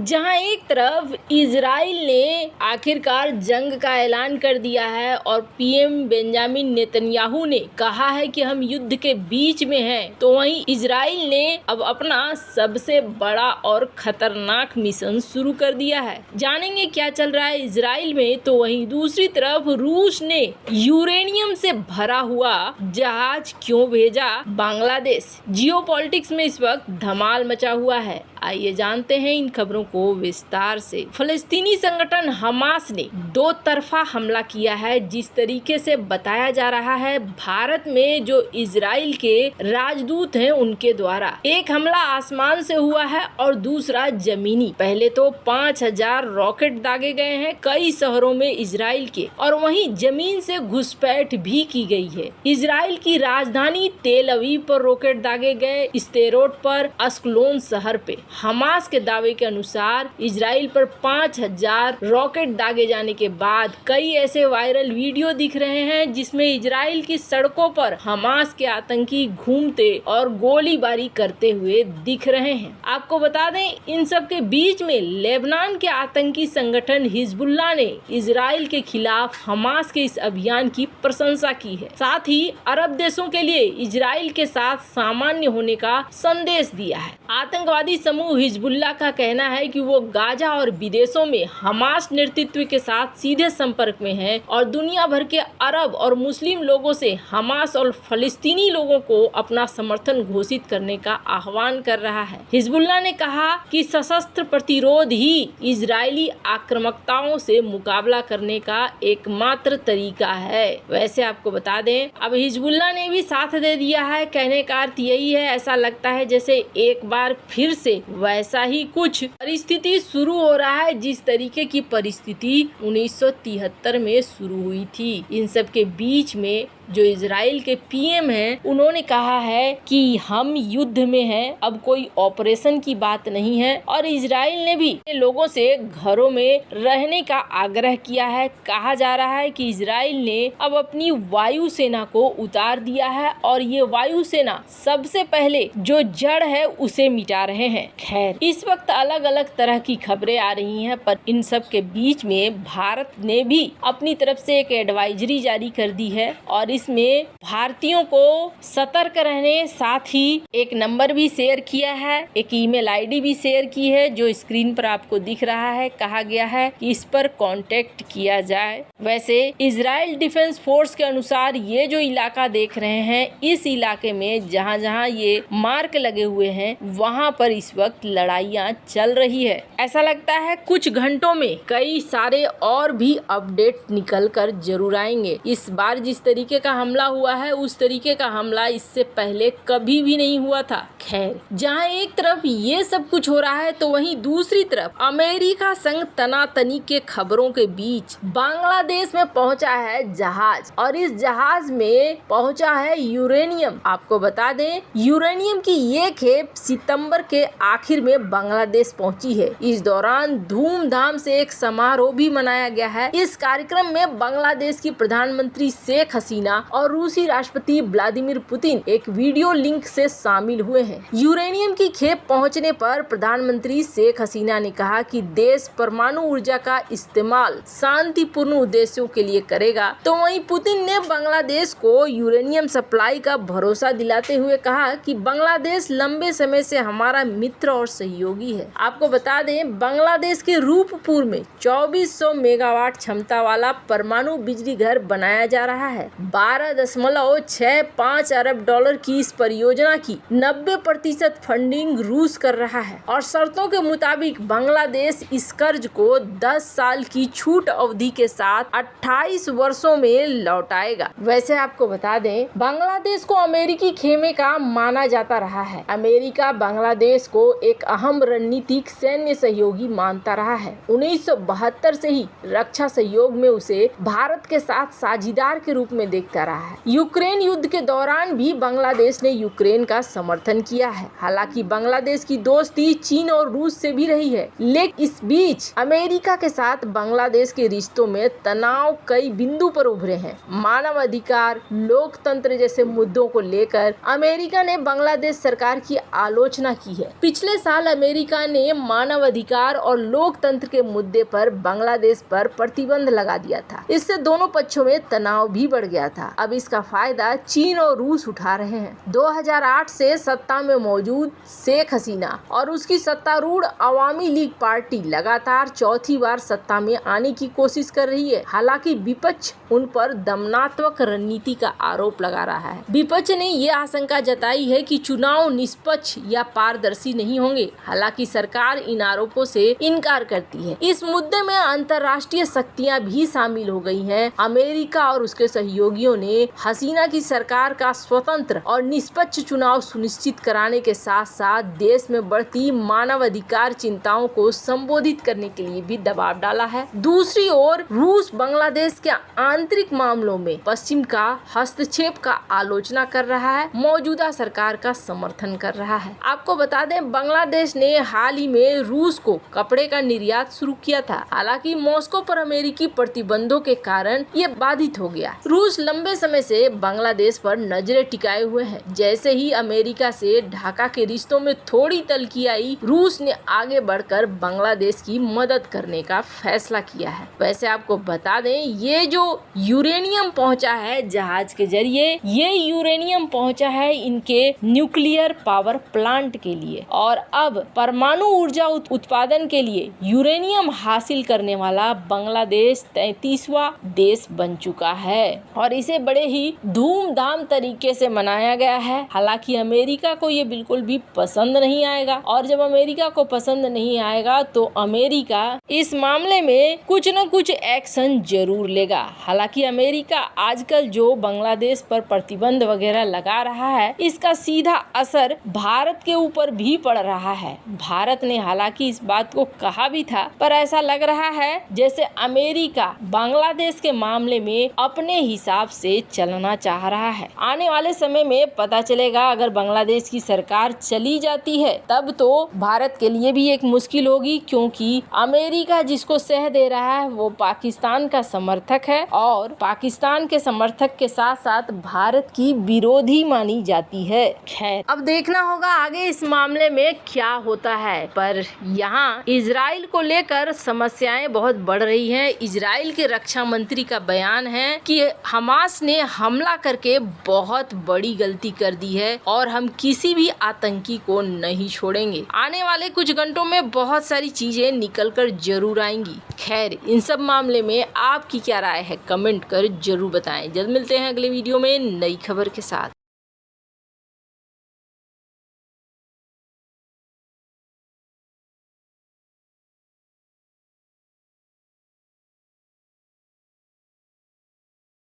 जहां एक तरफ इजराइल ने आखिरकार जंग का ऐलान कर दिया है और पीएम बेंजामिन नेतन्याहू ने कहा है कि हम युद्ध के बीच में हैं, तो वहीं इजराइल ने अब अपना सबसे बड़ा और खतरनाक मिशन शुरू कर दिया है। जानेंगे क्या चल रहा है इजराइल में। तो वहीं दूसरी तरफ रूस ने यूरेनियम से भरा हुआ जहाज क्यों भेजा बांग्लादेश। जियोपॉलिटिक्स में इस वक्त धमाल मचा हुआ है। आइए जानते हैं इन खबरों को विस्तार से। फलस्तीनी संगठन हमास ने दो तरफा हमला किया है। जिस तरीके से बताया जा रहा है, भारत में जो इजराइल के राजदूत हैं उनके द्वारा एक हमला आसमान से हुआ है और दूसरा जमीनी। पहले तो 5000 रॉकेट दागे गए हैं कई शहरों में इजराइल के, और वहीं जमीन से घुसपैठ भी की गई है। इजराइल की राजधानी तेल अवीव पर रॉकेट दागे गए, स्टेरोट पर, अस्कलोन शहर पे। हमास के दावे के अनुसार इजराइल पर 5000 रॉकेट दागे जाने के बाद कई ऐसे वायरल वीडियो दिख रहे हैं जिसमें इजराइल की सड़कों पर हमास के आतंकी घूमते और गोलीबारी करते हुए दिख रहे हैं। आपको बता दें, इन सब के बीच में लेबनान के आतंकी संगठन हिजबुल्लाह ने इजराइल के खिलाफ हमास के इस अभियान की प्रशंसा की है। साथ ही अरब देशों के लिए इजराइल के साथ सामान्य होने का संदेश दिया है। आतंकवादी समूह हिजबुल्लाह का कहना है कि वो गाजा और विदेशों में हमास नेतृत्व के साथ सीधे संपर्क में है और दुनिया भर के अरब और मुस्लिम लोगों से हमास और फलस्तीनी लोगों को अपना समर्थन घोषित करने का आह्वान कर रहा है। हिजबुल्लाह ने कहा कि सशस्त्र प्रतिरोध ही इजरायली आक्रामकताओं से मुकाबला करने का एकमात्र तरीका है। वैसे आपको बता दें, अब हिजबुल्लाह ने भी साथ दे दिया है। कहने का अर्थ यही है, ऐसा लगता है जैसे एक बार फिर से वैसा ही कुछ परिस्थिति शुरू हो रहा है जिस तरीके की परिस्थिति 1973 में शुरू हुई थी। इन सब के बीच में जो इजराइल के पीएम हैं, उन्होंने कहा है कि हम युद्ध में हैं, अब कोई ऑपरेशन की बात नहीं है। और इजराइल ने भी लोगों से घरों में रहने का आग्रह किया है। कहा जा रहा है कि इजराइल ने अब अपनी वायुसेना को उतार दिया है और ये वायुसेना सबसे पहले जो जड़ है उसे मिटा रहे हैं। खैर, इस वक्त अलग अलग तरह की खबरें आ रही हैं, पर इन सब के बीच में भारत ने भी अपनी तरफ से एक एडवाइजरी जारी कर दी है और इसमें भारतीयों को सतर्क रहने, साथ ही एक नंबर भी शेयर किया है, एक ईमेल आईडी भी शेयर की है जो स्क्रीन पर आपको दिख रहा है। कहा गया है कि इस पर कांटेक्ट किया जाए। वैसे इजराइल डिफेंस फोर्स के अनुसार ये जो इलाका देख रहे हैं, इस इलाके में जहां जहां ये मार्क लगे हुए हैं वहां पर इस वक्त लड़ाइयां चल रही है। ऐसा लगता है कुछ घंटों में कई सारे और भी अपडेट निकल कर जरूर आएंगे। इस बार जिस तरीके का हमला हुआ है उस तरीके का हमला इससे पहले कभी भी नहीं हुआ था। खैर, जहां एक तरफ ये सब कुछ हो रहा है तो वहीं दूसरी तरफ अमेरिका संग तनातनी के खबरों के बीच बांग्लादेश में पहुंचा है जहाज, और इस जहाज में पहुंचा है यूरेनियम। आपको बता दें, यूरेनियम की ये खेप सितंबर के आखिर में बांग्लादेश पहुंची है। इस दौरान धूमधाम से एक समारोह भी मनाया गया है। इस कार्यक्रम में बांग्लादेश की प्रधानमंत्री शेख हसीना और रूसी राष्ट्रपति व्लादिमीर पुतिन एक वीडियो लिंक से शामिल हुए हैं। यूरेनियम की खेप पहुंचने पर प्रधानमंत्री शेख हसीना ने कहा कि देश परमाणु ऊर्जा का इस्तेमाल शांतिपूर्ण उद्देश्यों के लिए करेगा। तो वहीं पुतिन ने बांग्लादेश को यूरेनियम सप्लाई का भरोसा दिलाते हुए कहा कि बांग्लादेश लंबे समय से हमारा मित्र और सहयोगी है। आपको बता दें, बांग्लादेश के रूपपुर में 2400 मेगावाट क्षमता वाला परमाणु बिजली घर बनाया जा रहा है। 12.65 अरब डॉलर की इस परियोजना की 90% फंडिंग रूस कर रहा है और शर्तों के मुताबिक बांग्लादेश इस कर्ज को 10 साल की छूट अवधि के साथ 28 वर्षों में लौटाएगा। वैसे आपको बता दें, बांग्लादेश को अमेरिकी खेमे का माना जाता रहा है। अमेरिका बांग्लादेश को एक अहम रणनीतिक सैन्य सहयोगी मानता रहा है। 1972 से ही रक्षा सहयोग में उसे भारत के साथ साझेदार के रूप में देखता दिखा रहा है। यूक्रेन युद्ध के दौरान भी बांग्लादेश ने यूक्रेन का समर्थन किया है। हालांकि बांग्लादेश की दोस्ती चीन और रूस से भी रही है, लेकिन इस बीच अमेरिका के साथ बांग्लादेश के रिश्तों में तनाव कई बिंदु पर उभरे हैं। मानव अधिकार, लोकतंत्र जैसे मुद्दों को लेकर अमेरिका ने बांग्लादेश सरकार की आलोचना की है। पिछले साल अमेरिका ने मानव अधिकार और लोकतंत्र के मुद्दे पर बांग्लादेश पर प्रतिबंध लगा दिया था। इससे दोनों पक्षों में तनाव भी बढ़ गया था। अब इसका फायदा चीन और रूस उठा रहे हैं। 2008 से सत्ता में मौजूद शेख हसीना और उसकी सत्तारूढ़ अवामी लीग पार्टी लगातार चौथी बार सत्ता में आने की कोशिश कर रही है। हालांकि विपक्ष उन पर दमनात्मक रणनीति का आरोप लगा रहा है। विपक्ष ने ये आशंका जताई है कि चुनाव निष्पक्ष या पारदर्शी नहीं होंगे। हालांकि सरकार इन आरोपों से इनकार करती है। इस मुद्दे में अंतर्राष्ट्रीय शक्तियां भी शामिल हो गई हैं। अमेरिका और उसके सहयोगियों ने हसीना की सरकार का स्वतंत्र और निष्पक्ष चुनाव सुनिश्चित कराने के साथ साथ देश में बढ़ती मानवाधिकार चिंताओं को संबोधित करने के लिए भी दबाव डाला है। दूसरी ओर रूस बांग्लादेश के आंतरिक मामलों में पश्चिम का हस्तक्षेप का आलोचना कर रहा है, मौजूदा सरकार का समर्थन कर रहा है। आपको बता दें, बांग्लादेश ने हाल ही में रूस को कपड़े का निर्यात शुरू किया था। हालांकि मॉस्को पर अमेरिकी प्रतिबंधों के कारण ये बाधित हो गया। रूस लंबे समय से बांग्लादेश पर नजरें टिकाए हुए है। जैसे ही अमेरिका से ढाका के रिश्तों में थोड़ी तल्खी आई, रूस ने आगे बढ़कर बांग्लादेश की मदद करने का फैसला किया है। वैसे आपको बता दें, ये जो यूरेनियम पहुंचा है जहाज के जरिए, ये यूरेनियम पहुंचा है इनके न्यूक्लियर पावर प्लांट के लिए, और अब परमाणु ऊर्जा उत्पादन के लिए यूरेनियम हासिल करने वाला बांग्लादेश 33वां देश बन चुका है और इसे बड़े ही धूमधाम तरीके से मनाया गया है। हालांकि अमेरिका को ये बिल्कुल भी पसंद नहीं आएगा, और जब अमेरिका को पसंद नहीं आएगा तो अमेरिका इस मामले में कुछ न कुछ एक्शन जरूर लेगा। हालांकि अमेरिका आजकल जो बांग्लादेश पर प्रतिबंध वगैरह लगा रहा है, इसका सीधा असर भारत के ऊपर भी पड़ रहा है। भारत ने हालांकि इस बात को कहा भी था, पर ऐसा लग रहा है जैसे अमेरिका बांग्लादेश के मामले में अपने हिसाब से चलना चाह रहा है। आने वाले समय में पता चलेगा। अगर बांग्लादेश की सरकार चली जाती है तब तो भारत के लिए भी एक मुश्किल होगी, क्योंकि अमेरिका जिसको सह दे रहा है वो पाकिस्तान का समर्थक है, और पाकिस्तान के समर्थक के साथ साथ भारत की विरोधी मानी जाती है। खैर, अब देखना होगा आगे इस मामले में क्या होता है। पर यहाँ इजराइल को लेकर समस्याएं बहुत बढ़ रही हैं। इजराइल के रक्षा मंत्री का बयान है कि हमास ने हमला करके बहुत बड़ी गलती कर दी है और हम किसी भी आतंकी को नहीं छोड़ेंगे। आने वाले कुछ घंटों में बहुत सारी चीजें निकल कर जरूर आएंगी। खैर, इन सब मामले में आपकी क्या राय है, कमेंट कर जरूर बताएं। जल्द मिलते हैं अगले वीडियो में नई खबर के साथ।